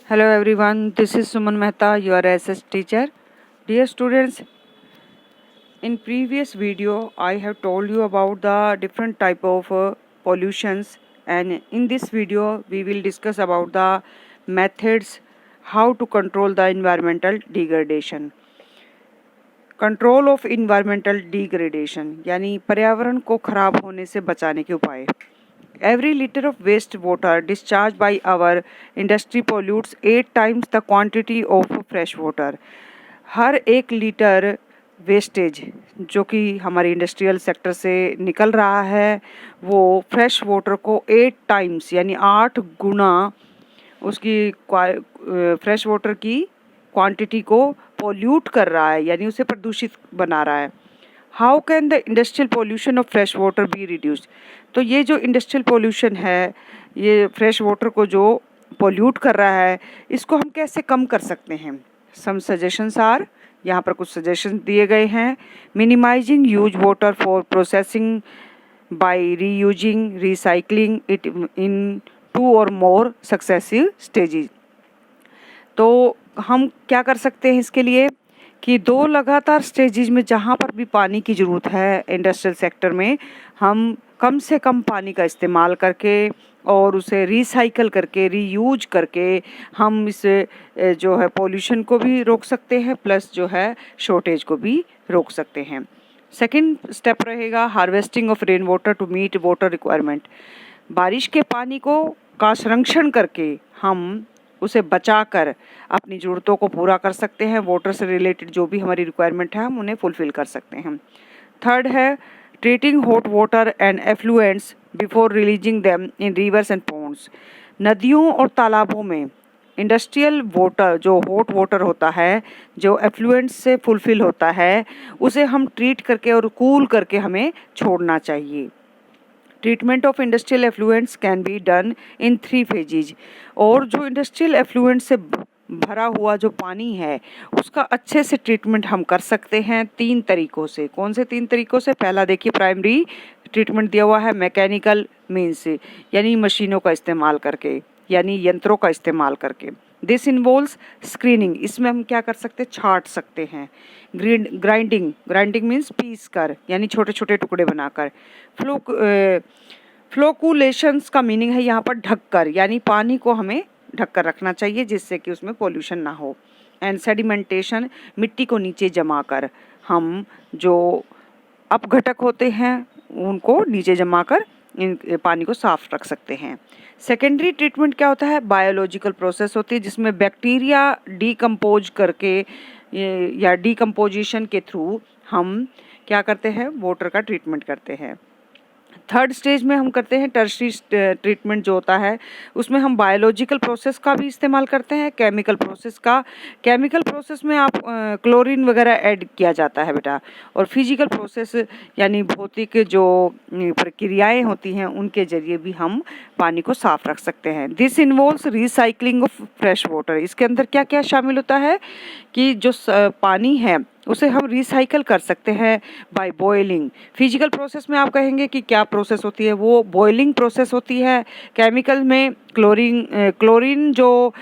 Hello everyone, this is Suman Mehta, your SS teacher. Dear students, in previous video I have told you about the different type of pollutions, and in this video we will discuss about the methods how to control the environmental degradation. Control of environmental degradation यानी पर्यावरण को खराब होने से बचाने के उपाय. Every liter of wastewater discharged by our industry pollutes 8 times the quantity of fresh water. Her 1 litre wastage जो कि हमारी इंडस्ट्रियल सेक्टर से निकल रहा है वो फ्रेश वाटर को 8 टाइम्स यानी 8 गुना उसकी फ्रेश वाटर की क्वांटिटी को पोल्यूट कर रहा है, यानी उसे प्रदूषित बना रहा है. How can the industrial pollution of fresh water be reduced. तो ये जो इंडस्ट्रियल पोल्यूशन है, ये फ्रेश वाटर को जो पोल्यूट कर रहा है, इसको हम कैसे कम कर सकते हैं. सम सजेशंस आर, यहाँ पर कुछ सजेशन दिए गए हैं. Minimising use water for processing by reusing recycling it in 2 or more successive stages. तो हम क्या कर सकते हैं इसके लिए कि 2 लगातार स्टेजेस में जहाँ पर भी पानी की ज़रूरत है इंडस्ट्रियल सेक्टर में, हम कम से कम पानी का इस्तेमाल करके और उसे रिसाइकल करके रीयूज करके हम इस जो है पोल्यूशन को भी रोक सकते हैं, प्लस जो है शॉर्टेज को भी रोक सकते हैं. सेकंड स्टेप रहेगा harvesting of rain water to meet water requirement. बारिश के पानी का संरक्षण करके हम उसे बचाकर अपनी ज़रूरतों को पूरा कर सकते हैं. वाटर से रिलेटेड जो भी हमारी रिक्वायरमेंट है हम उन्हें फुलफ़िल कर सकते हैं. थर्ड है treating hot water and effluents before releasing them in rivers and ponds. नदियों और तालाबों में इंडस्ट्रियल वाटर जो हॉट वाटर होता है, जो एफ्लुएंट्स से फुलफ़िल होता है, उसे हम ट्रीट करके और कूल करके हमें छोड़ना चाहिए. Treatment of industrial effluents can be done in 3 phases. और जो इंडस्ट्रियल एफ्लुएंट से भरा हुआ जो पानी है उसका अच्छे से ट्रीटमेंट हम कर सकते हैं 3 तरीकों से. कौन से 3 तरीकों से? पहला देखिए, प्राइमरी ट्रीटमेंट दिया हुआ है मैकेनिकल मीन्स से, यानी मशीनों का इस्तेमाल करके, यानी यंत्रों का इस्तेमाल करके. दिस इन्वॉल्व्स स्क्रीनिंग, इसमें हम क्या कर सकते हैं, छांट सकते हैं. ग्राइंडिंग मीन्स पीस कर, यानी छोटे छोटे टुकड़े बनाकर. फ्लोकुलेशंस का मीनिंग है यहाँ पर ढककर, यानी पानी को हमें ढककर रखना चाहिए जिससे कि उसमें पोल्यूशन ना हो. एंड सेडिमेंटेशन, मिट्टी को नीचे जमा कर हम जो अपघटक होते हैं उनको नीचे जमा कर इन पानी को साफ रख सकते हैं. सेकेंडरी ट्रीटमेंट क्या होता है? बायोलॉजिकल प्रोसेस होती है जिसमें बैक्टीरिया डिकम्पोज करके या डिकम्पोजिशन के थ्रू हम क्या करते हैं, वाटर का ट्रीटमेंट करते हैं. थर्ड स्टेज में हम करते हैं टर्शरी ट्रीटमेंट जो होता है, उसमें हम बायोलॉजिकल प्रोसेस का भी इस्तेमाल करते हैं, केमिकल प्रोसेस का. केमिकल प्रोसेस में आप क्लोरीन वगैरह ऐड किया जाता है बेटा, और फिजिकल प्रोसेस यानी भौतिक जो प्रक्रियाएं होती हैं उनके जरिए भी हम पानी को साफ रख सकते हैं. This involves recycling of fresh water. इसके अंदर क्या क्या शामिल होता है कि जो पानी है उसे हम रिसाइकल कर सकते हैं बाय बॉइलिंग. फिजिकल प्रोसेस में आप कहेंगे कि क्या प्रोसेस होती है, वो बॉइलिंग प्रोसेस होती है. केमिकल में क्लोरीन जो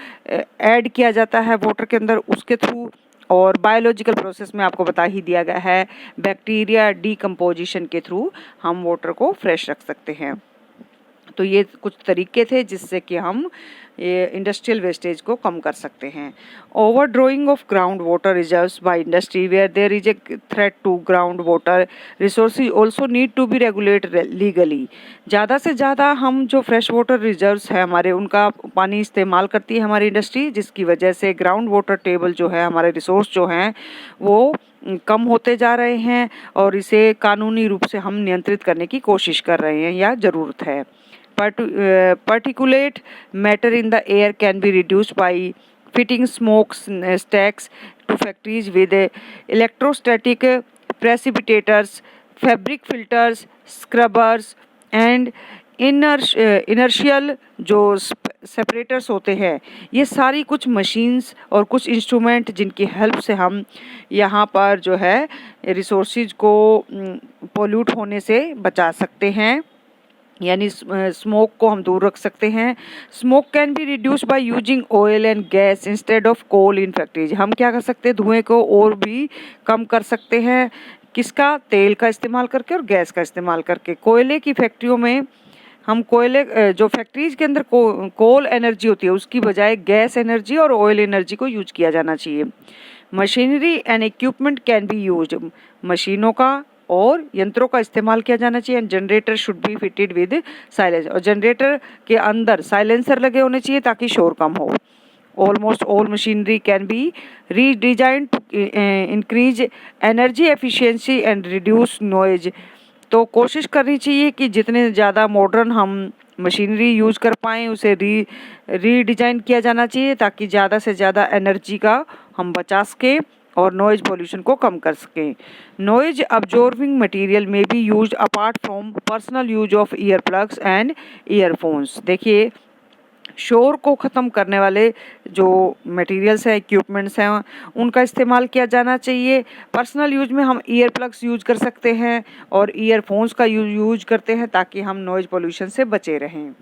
ऐड किया जाता है वाटर के अंदर उसके थ्रू. और बायोलॉजिकल प्रोसेस में आपको बता ही दिया गया है बैक्टीरिया डिकम्पोजिशन के थ्रू हम वाटर को फ्रेश रख सकते हैं. तो ये कुछ तरीके थे जिससे कि हम ये इंडस्ट्रियल वेस्टेज को कम कर सकते हैं. Over drawing of ground water reserves by industry where there is a threat to ground water resources also need to be regulated legally. ज़्यादा से ज़्यादा हम जो फ्रेश वाटर रिजर्व्स है हमारे, उनका पानी इस्तेमाल करती है हमारी इंडस्ट्री, जिसकी वजह से ग्राउंड वाटर टेबल जो है, हमारे रिसोर्स जो हैं वो कम होते जा रहे हैं और इसे कानूनी रूप से हम नियंत्रित करने की कोशिश कर रहे हैं या ज़रूरत है. Particulate matter in the air can be reduced by fitting smoke stacks to factories with electrostatic precipitators, fabric filters, scrubbers and inertial जो सेपरेटर्स होते हैं. ये सारी कुछ मशीन्स और कुछ इंस्ट्रूमेंट जिनकी हेल्प से हम यहाँ पर जो है रिसोर्सेज को पोल्यूट होने से बचा सकते हैं. यानी स्मोक को हम दूर रख सकते हैं। Smoke can be reduce by using oil and gas instead of coal in factories. हम क्या कर सकते हैं, धुएं को और भी कम कर सकते हैं। किसका? तेल का इस्तेमाल करके और गैस का इस्तेमाल करके। कोयले की फैक्ट्रियों में हम कोयले जो फैक्ट्रीज के अंदर कोल एनर्जी होती है उसकी बजाय गैस एनर्जी और ऑयल एनर्जी को यूज किया जाना चाहिए। Machinery and equipment can be use. मशीनों का और यंत्रों का इस्तेमाल किया जाना चाहिए। And generator should be fitted with silencer. और जनरेटर के अंदर साइलेंसर लगे होने चाहिए ताकि शोर कम हो। Almost all machinery can be redesign to increase energy efficiency and reduce noise. तो कोशिश करनी चाहिए कि जितने ज़्यादा मॉडर्न हम मशीनरी यूज़ कर पाएँ उसे रीडिज़ाइन किया जाना चाहिए ताकि ज़्यादा से ज़्यादा एनर्जी का हम बचा सकें और नॉइज़ पोल्यूशन को कम कर सकें। नॉइज़ अब्जॉर्बिंग मटेरियल में be used apart from personal use of ear plugs and earphones. देखिए, शोर को ख़त्म करने वाले जो मटेरियल्स हैं, इक्विपमेंट्स हैं, उनका इस्तेमाल किया जाना चाहिए। पर्सनल यूज में हम ईयर प्लग्स यूज कर सकते हैं और ईयरफोन्स का यूज करते हैं ताकि हम नॉइज़ पोल्यूशन से बचे रहें।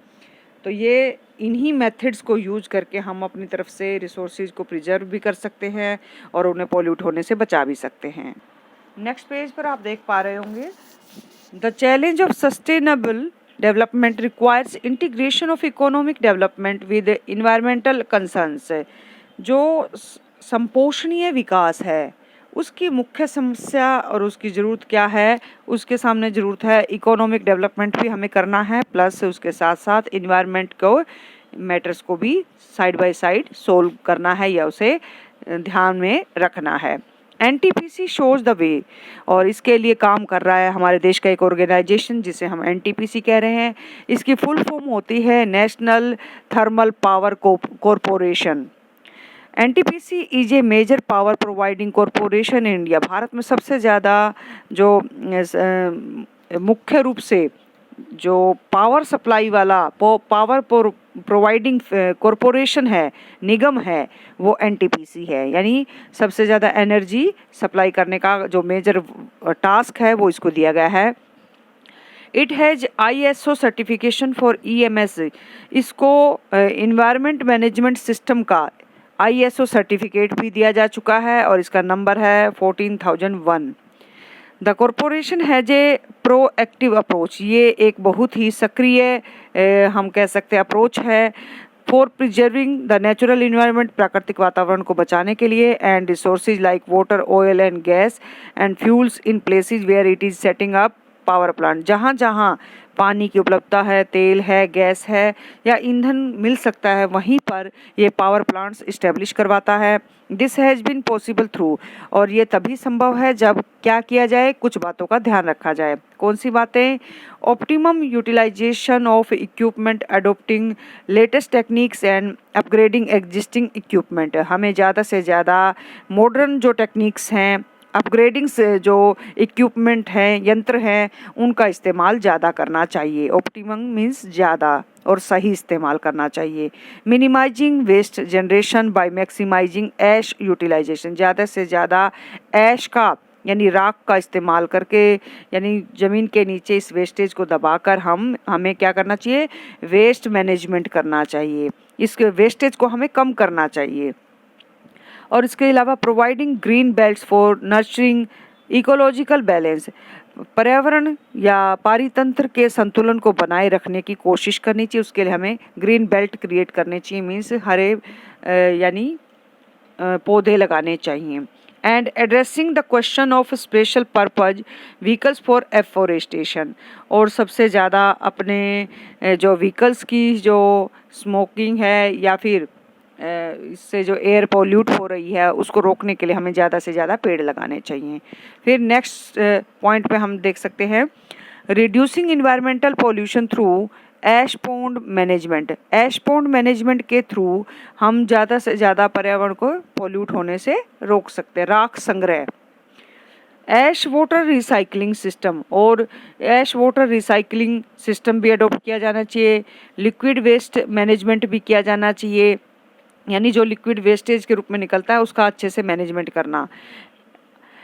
तो ये इन्हीं मेथड्स को यूज करके हम अपनी तरफ से रिसोर्सेज को प्रिजर्व भी कर सकते हैं और उन्हें पॉल्यूट होने से बचा भी सकते हैं। नेक्स्ट पेज पर आप देख पा रहे होंगे, the challenge of sustainable development requires integration of economic development with environmental concerns. जो संपोषणीय विकास है उसकी मुख्य समस्या और उसकी ज़रूरत क्या है, उसके सामने ज़रूरत है इकोनॉमिक डेवलपमेंट भी हमें करना है, प्लस उसके साथ साथ इन्वायरमेंट को मैटर्स को भी साइड बाय साइड सोल्व करना है या उसे ध्यान में रखना है। एनटीपीसी शोज द वे, और इसके लिए काम कर रहा है हमारे देश का एक ऑर्गेनाइजेशन जिसे हम एनटीपीसी कह रहे हैं। इसकी फुल फॉर्म होती है national thermal power corporation. NTPC is a major power providing corporation in India. Bharat में सबसे ज़्यादा जो मुख्य रूप से जो पावर सप्लाई वाला पावर प्रोवाइडिंग कॉरपोरेशन है, निगम है, वो एनटीपीसी है। यानी सबसे ज़्यादा एनर्जी सप्लाई करने का जो मेजर टास्क है वो इसको दिया गया है। It has ISO certification for EMS। इसको इन्वायरमेंट मैनेजमेंट सिस्टम का ISO सर्टिफिकेट भी दिया जा चुका है और इसका नंबर है 14001। The corporation has a proactive approach. ये एक बहुत ही सक्रिय हम कह सकते हैं अप्रोच है for preserving the natural environment, प्राकृतिक वातावरण को बचाने के लिए, and resources like water, oil and gas and fuels in places where it is setting up power plant. जहाँ जहाँ पानी की उपलब्धता है, तेल है, गैस है या ईंधन मिल सकता है, वहीं पर ये पावर प्लांट्स इस्टेब्लिश करवाता है। This has been possible through, और ये तभी संभव है जब क्या किया जाए, कुछ बातों का ध्यान रखा जाए। कौन सी बातें? Optimum utilisation of equipment, adopting latest techniques and upgrading existing equipment. हमें ज़्यादा से ज़्यादा मॉडर्न जो टेक्निक्स हैं, अपग्रेडिंग से जो इक्विपमेंट हैं, यंत्र हैं, उनका इस्तेमाल ज़्यादा करना चाहिए। ऑप्टिमम मीन्स ज़्यादा और सही इस्तेमाल करना चाहिए। Minimizing waste generation by maximizing ash utilization. ज़्यादा से ज़्यादा ऐश का यानी राख का इस्तेमाल करके, यानी ज़मीन के नीचे इस वेस्टेज को दबाकर हमें क्या करना चाहिए, वेस्ट मैनेजमेंट करना चाहिए। इसके वेस्टेज को हमें कम करना चाहिए। और इसके अलावा providing green belts for nurturing ecological balance. पर्यावरण या पारितंत्र के संतुलन को बनाए रखने की कोशिश करनी चाहिए। उसके लिए हमें ग्रीन बेल्ट क्रिएट करने चाहिए, मीन्स हरे यानी पौधे लगाने चाहिए। And addressing the question of special purpose vehicles for afforestation. और सबसे ज़्यादा अपने जो व्हीकल्स की जो स्मोकिंग है या फिर इससे जो एयर पॉल्यूट हो रही है उसको रोकने के लिए हमें ज़्यादा से ज़्यादा पेड़ लगाने चाहिए। फिर नेक्स्ट पॉइंट पे हम देख सकते हैं रिड्यूसिंग इन्वायरमेंटल पॉल्यूशन थ्रू ऐश पॉन्ड मैनेजमेंट। ऐश पॉन्ड मैनेजमेंट के थ्रू हम ज़्यादा से ज़्यादा पर्यावरण को पॉल्यूट होने से रोक सकते हैं। राख संग्रह, ऐश वाटर रिसाइकलिंग सिस्टम, और ऐश वाटर रिसाइकलिंग सिस्टम भी अडोप्ट किया जाना चाहिए। लिक्विड वेस्ट मैनेजमेंट भी किया जाना चाहिए, यानी जो लिक्विड वेस्टेज के रूप में निकलता है उसका अच्छे से मैनेजमेंट करना।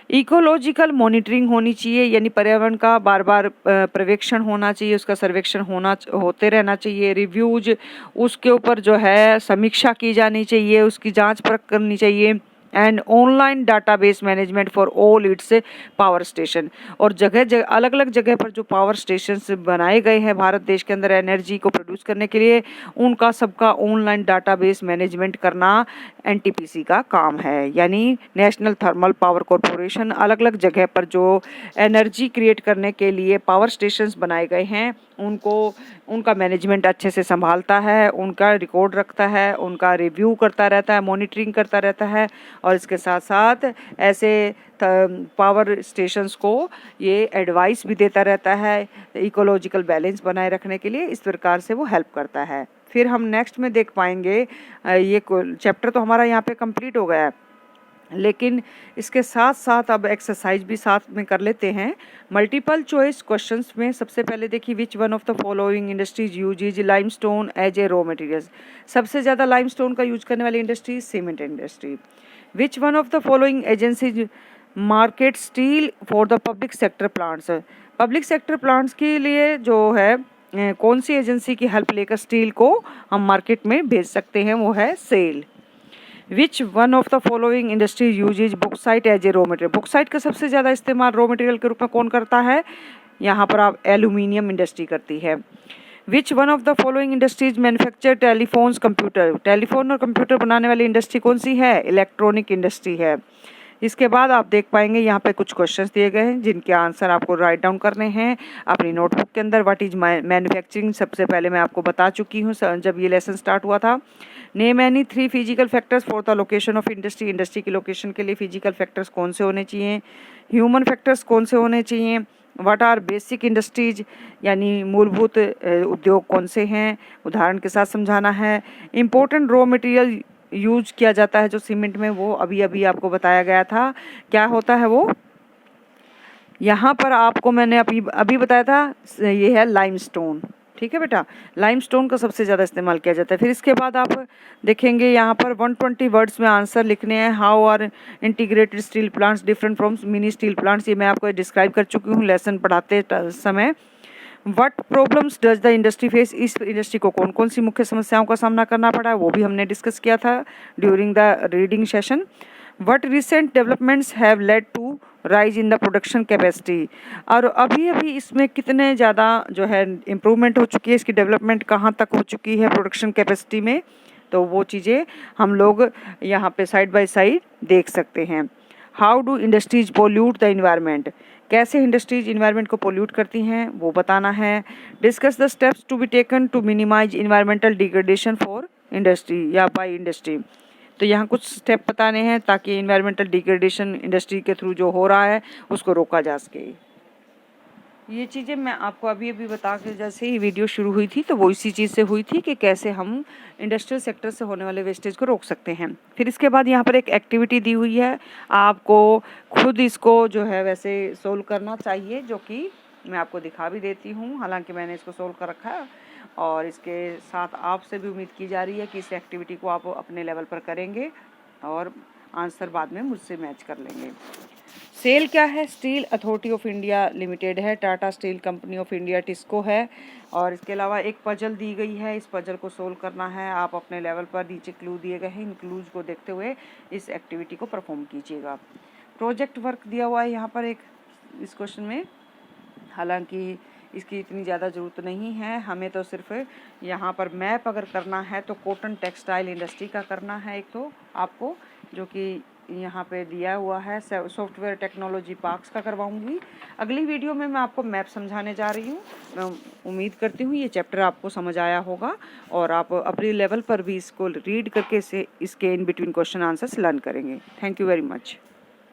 इकोलॉजिकल मॉनिटरिंग होनी चाहिए, यानी पर्यावरण का बार बार पर्यवेक्षण होना चाहिए, उसका सर्वेक्षण होते रहना चाहिए। रिव्यूज, उसके ऊपर जो है समीक्षा की जानी चाहिए, उसकी जांच परख करनी चाहिए। And online database management for all it's power station, और जगह जगह अलग अलग जगह पर जो पावर स्टेशंस बनाए गए हैं भारत देश के अंदर एनर्जी को प्रोड्यूस करने के लिए, उनका सबका ऑनलाइन डाटाबेस मैनेजमेंट करना एनटीपीसी का काम है। यानी नेशनल थर्मल पावर कॉरपोरेशन अलग अलग जगह पर जो एनर्जी क्रिएट करने के लिए पावर स्टेशंस बनाए गए हैं उनका मैनेजमेंट अच्छे से संभालता है, उनका रिकॉर्ड रखता है, उनका रिव्यू करता रहता है, मॉनिटरिंग करता रहता है, और इसके साथ साथ ऐसे पावर स्टेशंस को ये एडवाइस भी देता रहता है इकोलॉजिकल बैलेंस बनाए रखने के लिए। इस प्रकार से वो हेल्प करता है। फिर हम नेक्स्ट में देख पाएंगे, ये चैप्टर तो हमारा यहाँ पे कंप्लीट हो गया है, लेकिन इसके साथ साथ अब एक्सरसाइज भी साथ में कर लेते हैं। मल्टीपल चॉइस क्वेश्चंस में सबसे पहले देखिए, which one of the following industries use limestone as a raw materials. सबसे ज़्यादा लाइमस्टोन का यूज करने वाली industry cement industry. Which one of the following agencies market steel for the public sector plants. Public sector plants के लिए जो है कौन सी एजेंसी की हेल्प लेकर स्टील को हम मार्केट में भेज सकते हैं, वो है SAIL. Which one of the following industry usage bauxite as a raw material. Bauxite का सबसे ज़्यादा इस्तेमाल रॉ मटेरियल के रूप में कौन करता है, यहाँ पर आप एल्यूमिनियम इंडस्ट्री करती है। विच one of the following industries manufacture telephones computer. Telephone और कंप्यूटर बनाने वाली इंडस्ट्री कौन सी है, इलेक्ट्रॉनिक इंडस्ट्री है। इसके बाद आप देख पाएंगे यहाँ पे कुछ क्वेश्चंस दिए गए हैं जिनके आंसर आपको राइट डाउन करने हैं अपनी नोटबुक के अंदर। व्हाट इज मैन्युफैक्चरिंग, सबसे पहले मैं आपको बता चुकी हूँ जब ये लेसन स्टार्ट हुआ था। Name any 3 physical factors for the location of industry. Industry की लोकेशन के लिए फिजिकल फैक्टर्स कौन से होने चाहिए, ह्यूमन फैक्टर्स कौन से होने चाहिए। व्हाट आर बेसिक इंडस्ट्रीज, यानी मूलभूत उद्योग कौन से हैं, उदाहरण के साथ समझाना है। इम्पोर्टेंट रॉ मटेरियल यूज किया जाता है जो सीमेंट में, वो अभी अभी आपको बताया गया था क्या होता है वो, यहाँ पर आपको मैंने अभी बताया था, ये है लाइमस्टोन। ठीक है बेटा, लाइमस्टोन का सबसे ज़्यादा इस्तेमाल किया जाता है। फिर इसके बाद आप देखेंगे यहाँ पर 120 वर्ड्स में आंसर लिखने हैं। How are integrated steel plants different from mini steel plants, ये मैं आपको डिस्क्राइब कर चुकी हूँ लेसन पढ़ाते समय। What problems does the industry face, इस इंडस्ट्री को कौन कौन सी मुख्य समस्याओं का सामना करना पड़ा है वो भी हमने डिस्कस किया था during the reading session. What recent developments have led to rise in the production capacity, और अभी अभी इसमें कितने ज़्यादा जो है इम्प्रूवमेंट हो चुकी है, इसकी डेवलपमेंट कहाँ तक हो चुकी है प्रोडक्शन कैपेसिटी में, तो वो चीज़ें हम लोग यहाँ पे साइड बाय साइड देख सकते हैं। How do industries pollute the environment, कैसे इंडस्ट्रीज इन्वायरमेंट को पोल्यूट करती हैं वो बताना है। Discuss the steps to be taken to minimize environmental degradation for industry या बाय इंडस्ट्री, तो यहाँ कुछ स्टेप बताने हैं ताकि इन्वायरमेंटल डिग्रेडेशन इंडस्ट्री के थ्रू जो हो रहा है उसको रोका जा सके। ये चीज़ें मैं आपको अभी अभी बता के जैसे ही वीडियो शुरू हुई थी तो वो इसी चीज़ से हुई थी कि कैसे हम इंडस्ट्रियल सेक्टर से होने वाले वेस्टेज को रोक सकते हैं। फिर इसके बाद यहाँ पर एक एक्टिविटी दी हुई है, आपको खुद इसको जो है वैसे सोल्व करना चाहिए, जो कि मैं आपको दिखा भी देती हूँ। हालांकि मैंने इसको सोल्व कर रखा है और इसके साथ आपसे भी उम्मीद की जा रही है कि इस एक्टिविटी को आप अपने लेवल पर करेंगे और आंसर बाद में मुझसे मैच कर लेंगे। सेल क्या है, steel authority of India limited है, Tata steel company of India TISCO है। और इसके अलावा एक पजल दी गई है, इस पजल को सोल्व करना है आप अपने लेवल पर। नीचे क्लू दिए गए हैं, इन क्लूज को देखते हुए इस एक्टिविटी को परफॉर्म कीजिएगा। प्रोजेक्ट वर्क दिया हुआ है यहाँ पर एक इस क्वेश्चन में, हालांकि इसकी इतनी ज़्यादा ज़रूरत नहीं है, हमें तो सिर्फ यहाँ पर मैप अगर करना है तो कॉटन टेक्सटाइल इंडस्ट्री का करना है एक तो आपको, जो कि यहाँ पे दिया हुआ है सॉफ्टवेयर टेक्नोलॉजी पार्क्स का करवाऊँगी। अगली वीडियो में मैं आपको मैप समझाने जा रही हूँ। मैं उम्मीद करती हूँ ये चैप्टर आपको समझ आया होगा और आप अपने लेवल पर भी इसको रीड करके इसके in between question answers learn करेंगे। Thank you very much.